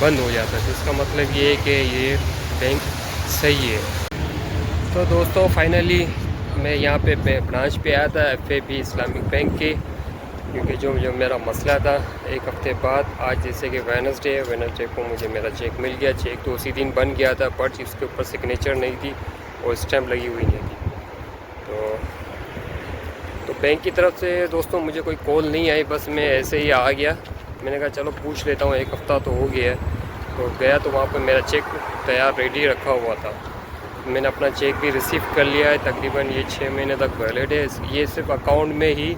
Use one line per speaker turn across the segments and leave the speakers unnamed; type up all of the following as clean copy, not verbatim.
बंद हो जाता है। तो इसका मतलब ये है कि ये बैंक सही है। तो दोस्तों फाइनली मैं यहाँ पे ब्रांच पे आया था FAB इस्लामिक बैंक के, क्योंकि जो मेरा मसला था एक हफ़्ते बाद, आज जैसे कि वेडनेसडे है, वेडनेसडे को मुझे मेरा चेक मिल गया। चेक तो उसी दिन बन गया था, बट इसके ऊपर सिग्नेचर नहीं थी और स्टैम्प लगी हुई नहीं थी। तो बैंक की तरफ से दोस्तों मुझे कोई कॉल नहीं आई, बस मैं ऐसे ही आ गया। मैंने कहा चलो पूछ लेता हूँ, एक हफ़्ता तो हो गया है। तो गया तो वहाँ पर मेरा चेक तैयार रेडी रखा हुआ था। मैंने अपना चेक भी रिसीव कर लिया है, तकरीबन ये 6 महीने तक वैलिड है। ये सिर्फ अकाउंट में ही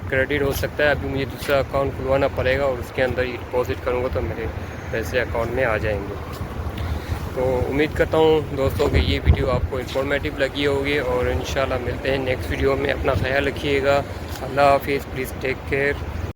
क्रेडिट हो सकता है। अभी मुझे दूसरा अकाउंट खुलवाना पड़ेगा और उसके अंदर ही डिपॉजिट करूँगा तो मेरे पैसे अकाउंट में आ जाएंगे। तो उम्मीद करता हूँ दोस्तों कि ये वीडियो आपको इन्फॉर्मेटिव लगी होगी, और इंशाल्लाह मिलते हैं नेक्स्ट वीडियो में। अपना ख्याल रखिएगा। अल्लाह हाफिज़। Please take care.